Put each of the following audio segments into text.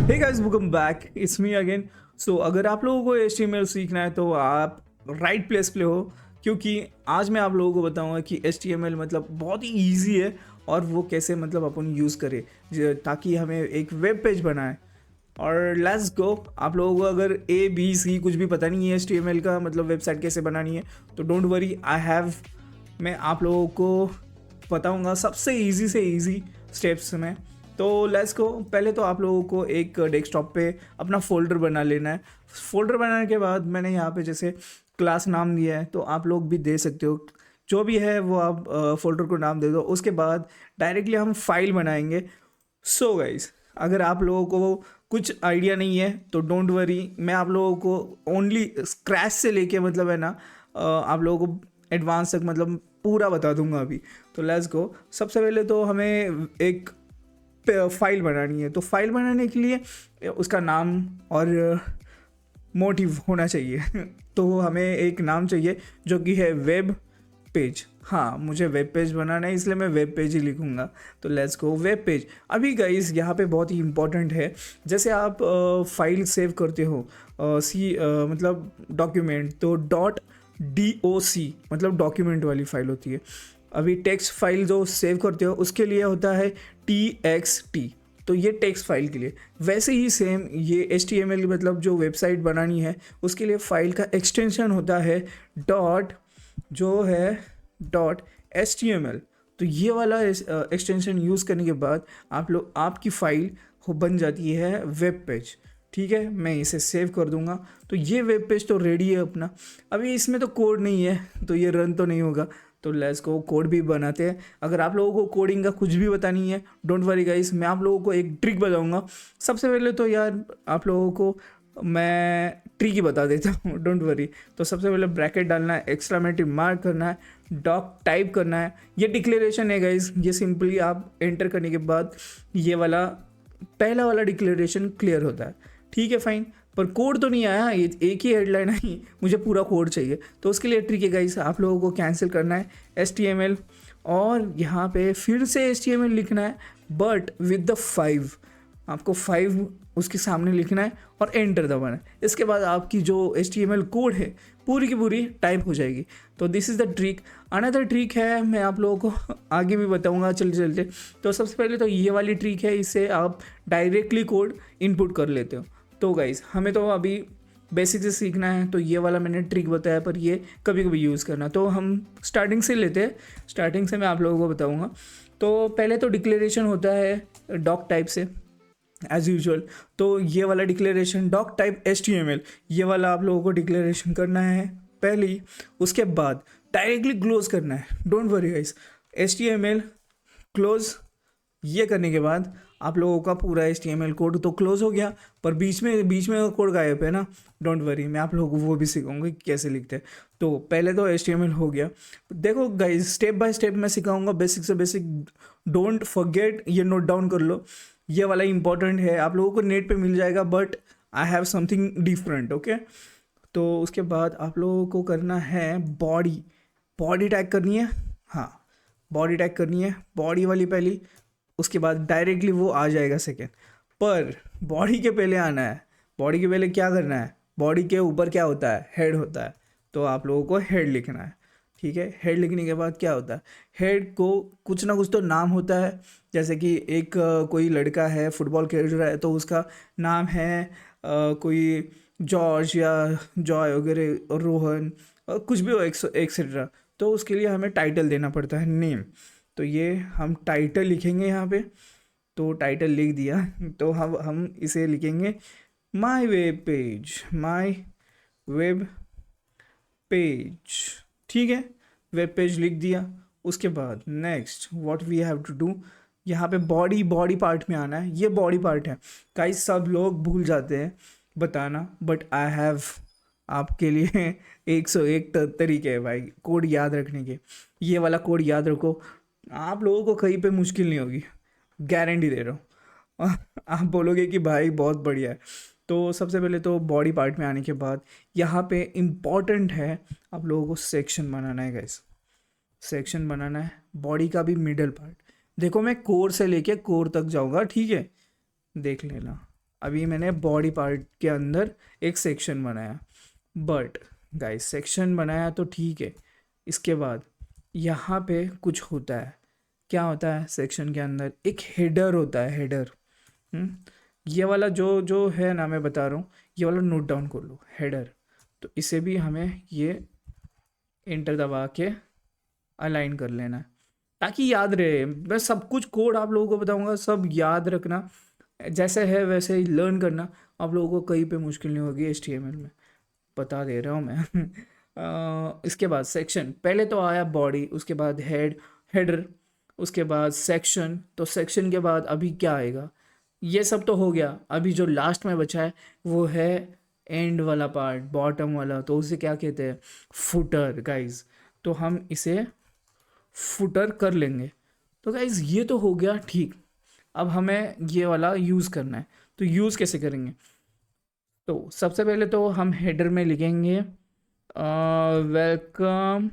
Hey guys, welcome back, it's me again. So अगर आप लोगों को HTML सीखना है तो आप राइट प्लेस पे हो, क्योंकि आज मैं आप लोगों को बताऊंगा कि HTML मतलब बहुत ही इजी है और वो कैसे मतलब अपन यूज़ करें ताकि हमें एक वेब पेज बनाए। और लेट्स गो। आप लोगों को अगर ABC कुछ भी पता नहीं है HTML का मतलब वेबसाइट कैसे बनानी है तो डोंट वरी, मैं आप लोगों को बताऊंगा सबसे इजी से इजी स्टेप्स में। तो लेट्स गो। पहले तो आप लोगों को एक डेस्कटॉप पे अपना फोल्डर बना लेना है। फोल्डर बनाने के बाद मैंने यहाँ पे जैसे क्लास नाम दिया है, तो आप लोग भी दे सकते हो। जो भी है वो आप फोल्डर को नाम दे दो। उसके बाद डायरेक्टली हम फाइल बनाएंगे। सो गाइस, अगर आप लोगों को कुछ आइडिया नहीं है तो डोंट वरी, मैं आप लोगों को ओनली स्क्रैच से लेके मतलब है ना आप लोगों को एडवांस तक मतलब पूरा बता दूंगा अभी। तो लेट्स गो। सबसे पहले तो हमें एक फाइल बनानी है। तो फाइल बनाने के लिए उसका नाम और मोटिव होना चाहिए। तो हमें एक नाम चाहिए जो कि है वेब पेज। हाँ, मुझे वेब पेज बनाना है इसलिए मैं वेब पेज ही लिखूंगा। तो लेट्स गो वेब पेज। अभी गाइस यहाँ पे बहुत ही इंपॉर्टेंट है। जैसे आप फाइल सेव करते हो मतलब डॉक्यूमेंट, तो .doc मतलब डॉक्यूमेंट वाली फाइल होती है। अभी टेक्स्ट फाइल जो सेव करते हो उसके लिए होता है TXT। तो ये टेक्स्ट फाइल के लिए। वैसे ही सेम ये HTML मतलब जो वेबसाइट बनानी है उसके लिए फाइल का एक्सटेंशन होता है डॉट जो है .html। तो ये वाला एक्सटेंशन यूज़ करने के बाद आपकी फाइल बन जाती है वेब पेज। ठीक है, मैं इसे सेव कर दूंगा। तो ये वेब पेज तो रेडी है अपना। अभी इसमें तो कोड नहीं है तो ये रन तो नहीं होगा। तो लेट्स को कोड भी बनाते हैं। अगर आप लोगों को कोडिंग का कुछ भी पता नहीं है, डोंट वरी गाइस, मैं आप लोगों को एक ट्रिक बताऊंगा। सबसे पहले तो यार आप लोगों को मैं ट्रिक ही बता देता हूँ, डोंट वरी। तो सबसे पहले ब्रैकेट डालना है, एक्सक्लेमेटिव मार्क करना है, डॉक टाइप करना है। ये डिक्लेरेशन है गाइस। ये सिंपली आप एंटर करने के बाद ये वाला पहला वाला डिक्लेरेशन क्लियर होता है। ठीक है, फाइन। पर कोड तो नहीं आया, ये एक ही हेडलाइन आई, मुझे पूरा कोड चाहिए। तो उसके लिए ट्रिक है गाइस, आप लोगों को कैंसिल करना है HTML और यहाँ पे फिर से HTML लिखना है, बट विद द 5। आपको 5 उसके सामने लिखना है और एंटर दबाना है। इसके बाद आपकी जो HTML कोड है पूरी की पूरी टाइप हो जाएगी। तो this is the trick. Another trick है, मैं आप लोगों को आगे भी बताऊंगा चलते चलते। तो सबसे पहले तो ये वाली ट्रिक है, इससे आप डायरेक्टली कोड इनपुट कर लेते हो। तो गाइस, हमें तो अभी बेसिक से सीखना है, तो ये वाला मैंने ट्रिक बताया, पर ये कभी कभी यूज़ करना। तो हम स्टार्टिंग से लेते हैं। स्टार्टिंग से मैं आप लोगों को बताऊंगा। तो पहले तो डिक्लेरेशन होता है डॉक टाइप से, एज यूजुअल। तो ये वाला डिक्लेरेशन डॉक टाइप HTML, ये वाला आप लोगों को डिक्लेरेशन करना है पहले ही। उसके बाद डायरेक्टली क्लोज करना है, don't worry guys. HTML close, ये करने के बाद आप लोगों का पूरा HTML कोड तो क्लोज हो गया, पर बीच में कोड गायब है ना। डोंट वरी, मैं आप लोगों को वो भी सिखाऊंगा कि कैसे लिखते हैं। तो पहले तो HTML हो गया। देखो गाइस, स्टेप बाय स्टेप मैं सिखाऊंगा, बेसिक से बेसिक। डोंट फॉरगेट, ये नोट डाउन कर लो। ये वाला इंपॉर्टेंट है, आप लोगों को नेट पे मिल जाएगा, but I have something different, okay. तो उसके बाद आप लोगों को करना है बॉडी। बॉडी टैग करनी है। हाँ, बॉडी टैग करनी है, बॉडी वाली पहली। उसके बाद डायरेक्टली वो आ जाएगा सेकेंड। पर बॉडी के पहले आना है। बॉडी के पहले क्या करना है, बॉडी के ऊपर क्या होता है, हेड होता है। तो आप लोगों को हेड लिखना है। ठीक है, हेड लिखने के बाद क्या होता है, हेड को कुछ ना कुछ तो नाम होता है। जैसे कि एक कोई लड़का है फुटबॉल खेल रहा है तो उसका नाम है कोई जॉर्ज या जॉय वगैरह, और रोहन, और कुछ भी हो, एक्सेट्रा। तो उसके लिए हमें टाइटल देना पड़ता है, नेम। तो ये हम टाइटल लिखेंगे यहाँ पे। तो टाइटल लिख दिया। तो हम इसे लिखेंगे my web page, my web page. ठीक है, वेब पेज लिख दिया। उसके बाद next what we have to do, यहाँ पे बॉडी पार्ट में आना है। ये बॉडी पार्ट है गाइस, सब लोग भूल जाते हैं बताना, बट आई हैव आपके लिए 101 तरीके है भाई कोड याद रखने के। ये वाला कोड याद रखो, आप लोगों को कहीं पे मुश्किल नहीं होगी, गारंटी दे रहा हूँ। आप बोलोगे कि भाई बहुत बढ़िया है। तो सबसे पहले तो बॉडी पार्ट में आने के बाद यहाँ पे इम्पॉर्टेंट है, आप लोगों को सेक्शन बनाना है गाइस। सेक्शन बनाना है बॉडी का भी मिडल पार्ट। देखो, मैं कोर से लेके कोर तक जाऊँगा, ठीक है, देख लेना। अभी मैंने बॉडी पार्ट के अंदर एक सेक्शन बनाया, बट गाइस सेक्शन बनाया तो ठीक है, इसके बाद यहाँ पे कुछ होता है। क्या होता है सेक्शन के अंदर? एक हेडर होता है, हेडर। ये वाला जो जो है ना, मैं बता रहा हूँ, ये वाला नोट डाउन कर लो, हेडर। तो इसे भी हमें ये एंटर दबा के अलाइन कर लेना है, ताकि याद रहे। मैं सब कुछ कोड आप लोगों को बताऊंगा, सब याद रखना, जैसे है वैसे ही लर्न करना। आप लोगों को कहीं पे मुश्किल नहीं होगी HTML में, बता दे रहा हूँ मैं। इसके बाद सेक्शन, पहले तो आया बॉडी, उसके बाद हेडर, उसके बाद सेक्शन। तो सेक्शन के बाद अभी क्या आएगा? ये सब तो हो गया, अभी जो लास्ट में बचा है वो है एंड वाला पार्ट, बॉटम वाला। तो उसे क्या कहते हैं? Footer guys. तो हम इसे फुटर कर लेंगे। तो गाइज ये तो हो गया ठीक। अब हमें ये वाला यूज़ करना है, तो यूज़ कैसे करेंगे? तो सबसे पहले तो हम हेडर में लिखेंगे वेलकम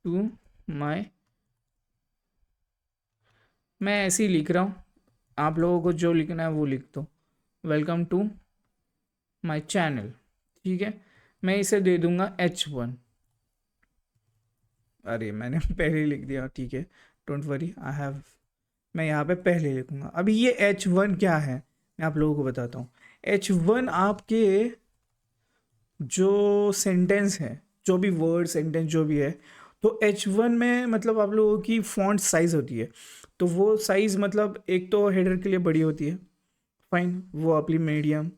टू माय, मैं ऐसे ही लिख रहा हूँ, आप लोगों को जो लिखना है वो लिख दो, वेलकम टू माय चैनल। ठीक है, मैं इसे दे दूंगा H1। अरे मैंने पहले ही लिख दिया, ठीक है, डोंट वरी, आई हैव, मैं यहाँ पे पहले लिखूंगा। अभी ये H1 क्या है मैं आप लोगों को बताता हूँ। H1 आपके जो सेंटेंस है, जो भी वर्ड सेंटेंस जो भी है, तो H1 में मतलब आप लोगों की फॉन्ट साइज़ होती है। तो वो साइज़ मतलब एक तो हेडर के लिए बड़ी होती है, फाइन, वो अपनी मीडियम।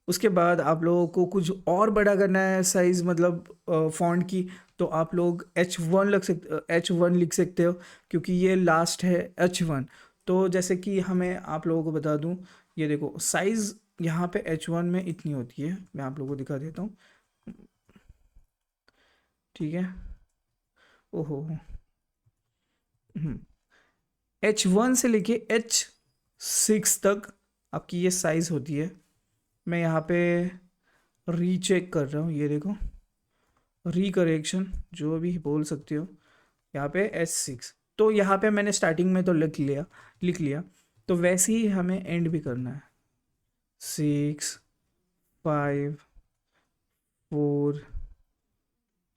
उसके बाद आप लोगों को कुछ और बड़ा करना है साइज़, मतलब फॉन्ट की, तो आप लोग H1 लिख सकते हो, क्योंकि ये लास्ट है H1। तो जैसे कि हमें आप लोगों को बता दूं, ये देखो साइज़ यहाँ पे H1 में इतनी होती है, मैं आप लोगों को दिखा देता हूँ। ठीक है, ओहो, H1 से लेके H6 तक आपकी ये साइज़ होती है। मैं यहाँ पे रीचेक कर रहा हूँ, ये देखो, रिकरेक्शन जो भी बोल सकते हो, यहाँ पे H6। तो यहाँ पे मैंने स्टार्टिंग में तो लिख लिया। तो वैसे ही हमें एंड भी करना है, 6, 5, 4,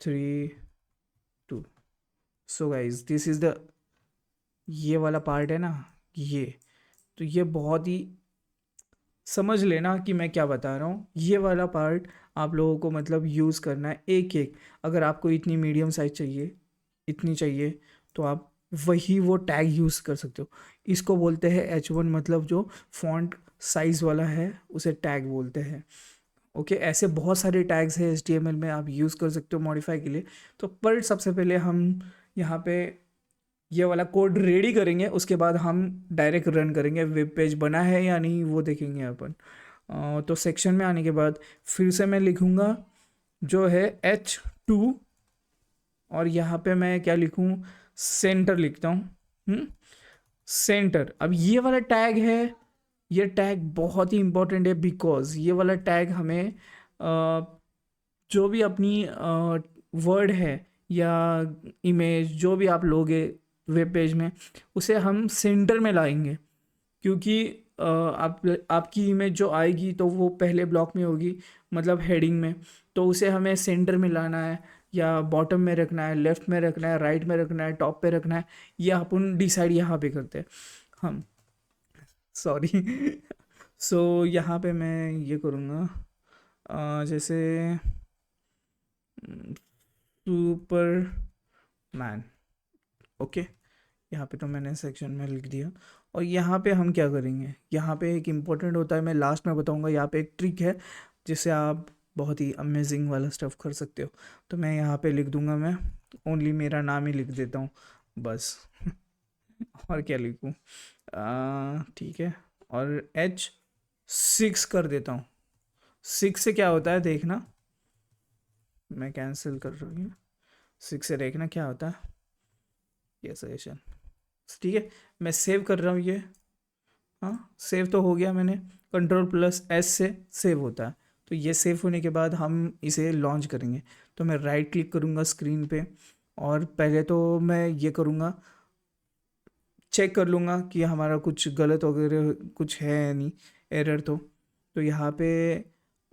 3, 2। So guys this is the, ये वाला पार्ट है ना, ये, तो ये बहुत ही समझ लेना कि मैं क्या बता रहा हूँ। ये वाला पार्ट आप लोगों को मतलब यूज़ करना है एक एक। अगर आपको इतनी मीडियम साइज चाहिए, इतनी चाहिए, तो आप वही वो टैग यूज़ कर सकते हो। इसको बोलते हैं H1, मतलब जो फॉन्ट साइज़ वाला है उसे टैग बोलते हैं। ओके, ऐसे बहुत सारे टैग्स हैं HTML में, आप यूज़ कर सकते हो मॉडिफाई के लिए। तो पर सबसे पहले हम यहाँ पे ये वाला कोड रेडी करेंगे, उसके बाद हम डायरेक्ट रन करेंगे। वेब पेज बना है या नहीं वो देखेंगे अपन। तो सेक्शन में आने के बाद फिर से मैं लिखूँगा जो है H2, और यहाँ पे मैं क्या लिखूँ, सेंटर लिखता हूँ। सेंटर, अब ये वाला टैग है, ये टैग बहुत ही इंपॉर्टेंट है, बिकॉज ये वाला टैग हमें जो भी अपनी वर्ड है या इमेज जो भी आप लोगे वेब पेज में, उसे हम सेंटर में लाएंगे। क्योंकि आपकी इमेज जो आएगी तो वो पहले ब्लॉक में होगी, मतलब हेडिंग में, तो उसे हमें सेंटर में लाना है, या बॉटम में रखना है, लेफ्ट में रखना है, राइट में रखना है, टॉप पे रखना है, ये अपन डिसाइड यहाँ पे करते हैं हम। सॉरी। सो यहाँ पे मैं ये करूँगा, जैसे सुपरमैन। ओके, यहाँ पे तो मैंने सेक्शन में लिख दिया। और यहाँ पे हम क्या करेंगे, यहाँ पे एक इम्पोर्टेंट होता है, मैं लास्ट में बताऊँगा। यहाँ पे एक ट्रिक है जिससे आप बहुत ही अमेजिंग वाला स्टफ कर सकते हो। तो मैं यहाँ पे लिख दूँगा, मैं ओनली मेरा नाम ही लिख देता हूँ बस। और क्या लिखूँ, ठीक है, और H6 कर देता हूँ। 6 से क्या होता है देखना, मैं कैंसिल कर रही हूँ। 6 से देखना क्या होता है, ये सजेशन। ठीक है, मैं सेव कर रहा हूँ ये। हाँ, सेव तो हो गया मैंने, Ctrl+S से सेव होता है। तो ये सेव होने के बाद हम इसे लॉन्च करेंगे। तो मैं राइट क्लिक करूँगा स्क्रीन पे, और पहले तो मैं ये करूँगा, चेक कर लूँगा कि हमारा कुछ गलत वगैरह कुछ है या नहीं। एरर तो यहाँ पे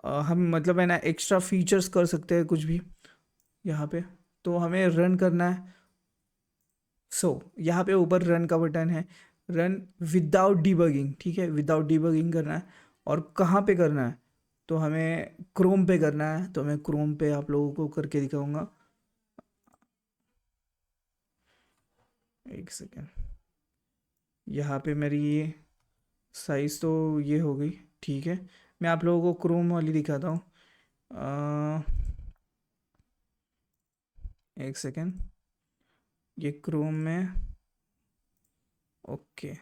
हम मतलब है ना एक्स्ट्रा फीचर्स कर सकते हैं कुछ भी यहाँ पे। तो हमें रन करना है। यहाँ पे ऊपर रन का बटन है, रन विदाउट डिबगिंग, ठीक है, विदाउट डिबगिंग करना है। और कहाँ पे करना है, तो हमें क्रोम पे करना है। तो मैं क्रोम पे आप लोगों को करके दिखाऊंगा। एक सेकेंड, यहाँ पे मेरी ये साइज़ तो ये हो गई, ठीक है। मैं आप लोगों को क्रोम वाली दिखाता हूँ। एक सेकेंड, ये क्रोम में, ओके।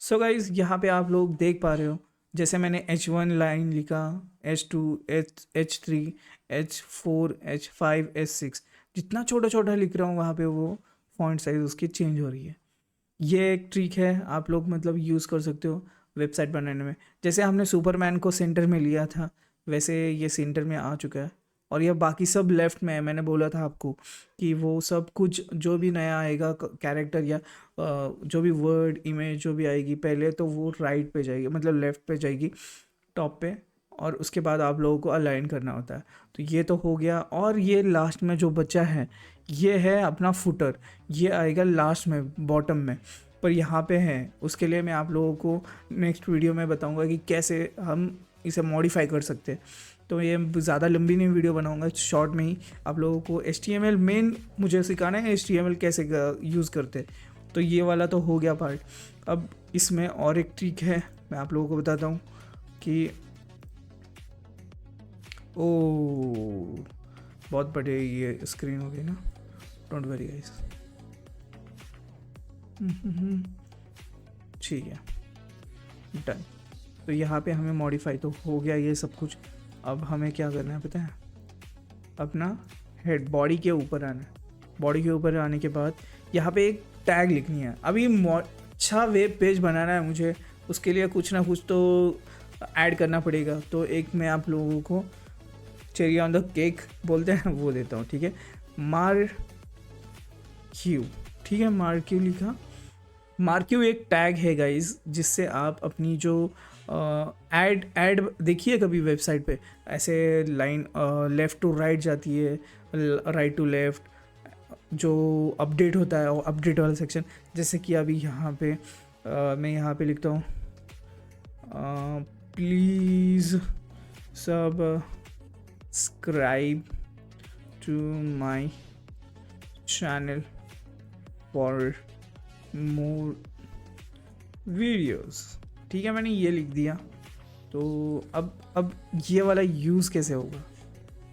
सो गाइज यहाँ पे आप लोग देख पा रहे हो, जैसे मैंने H1 लाइन लिखा, H2, H3, H4, H5, H6, जितना छोटा छोटा लिख रहा हूँ वहाँ पे वो फॉन्ट साइज उसकी चेंज हो रही है। ये एक ट्रिक है, आप लोग मतलब यूज़ कर सकते हो वेबसाइट बनाने में। जैसे हमने सुपरमैन को सेंटर में लिया था, वैसे ये सेंटर में आ चुका है। और ये बाकी सब लेफ़्ट में है। मैंने बोला था आपको कि वो सब कुछ जो भी नया आएगा कैरेक्टर या जो भी वर्ड इमेज जो भी आएगी पहले, तो वो राइट पे जाएगी, मतलब लेफ़्ट पे जाएगी, टॉप पे। और उसके बाद आप लोगों को अलाइन करना होता है। तो ये तो हो गया। और ये लास्ट में जो बचा है, ये है अपना फुटर। ये आएगा लास्ट में, बॉटम में। पर यहाँ पे है, उसके लिए मैं आप लोगों को नेक्स्ट वीडियो में बताऊँगा कि कैसे हम इसे मॉडिफाई कर सकते हैं। तो ये ज़्यादा लंबी नहीं वीडियो बनाऊंगा, शॉर्ट में ही आप लोगों को HTML मेन मुझे सिखाना है, HTML कैसे यूज़ करते। तो ये वाला तो हो गया पार्ट। अब इसमें और एक ट्रिक है, मैं आप लोगों को बताता हूँ कि ओ बहुत बड़े ये स्क्रीन हो गई ना, डोंट वरी गाइस। ठीक है, डन। तो यहाँ पे हमें मॉडिफाई तो हो गया ये सब कुछ। अब हमें क्या करना है पता है, अपना हेड बॉडी के ऊपर आना है। बॉडी के ऊपर आने के बाद यहाँ पे एक टैग लिखनी है। अभी अच्छा वेब पेज बनाना है मुझे, उसके लिए कुछ ना कुछ तो ऐड करना पड़ेगा। तो एक मैं आप लोगों को चेरी ऑन द केक बोलते हैं वो देता हूँ, ठीक है। मार्क्यू, ठीक है, मार्क्यू लिखा। मार्क्यू एक टैग है गाइज, जिससे आप अपनी जो ऐड देखिए कभी वेबसाइट पे ऐसे लाइन लेफ़्ट टू राइट जाती है, राइट टू लेफ़्ट, जो अपडेट होता है, और अपडेट वाला सेक्शन। जैसे कि अभी यहाँ पे मैं यहाँ पे लिखता हूँ, please subscribe to my channel for more videos, ठीक है। मैंने ये लिख दिया। तो अब ये वाला यूज़ कैसे होगा,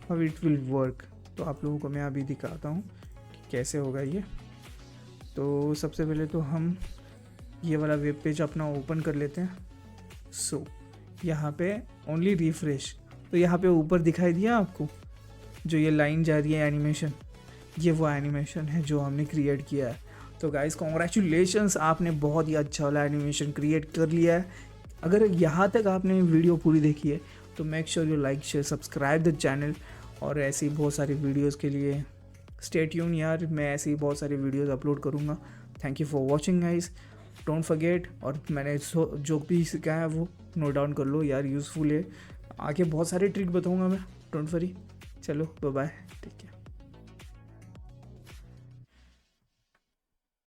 हाउ इट विल वर्क, तो आप लोगों को मैं अभी दिखाता हूँ कि कैसे होगा ये। तो सबसे पहले तो हम ये वाला वेब पेज अपना ओपन कर लेते हैं। यहाँ पे ओनली रिफ्रेश, तो यहाँ पे ऊपर दिखाई दिया आपको जो ये लाइन जा रही है एनिमेशन, ये वो एनिमेशन है जो हमने क्रिएट किया है। तो गाइस कॉन्ग्रेचुलेशंस, आपने बहुत ही अच्छा वाला एनिमेशन क्रिएट कर लिया है। अगर यहाँ तक आपने वीडियो पूरी देखी है तो make sure you like share subscribe the channel. और ऐसी बहुत सारी वीडियोस के लिए स्टे ट्यून यार, मैं ऐसी बहुत सारी वीडियोस अपलोड करूँगा। Thank you for watching guys, don't forget. और मैंने जो भी सिखाया है वो नोट डाउन कर लो यार, यूज़फुल है। आगे बहुत सारे ट्रिक बताऊँगा मैं, डोंट वरी। चलो बाय बाय।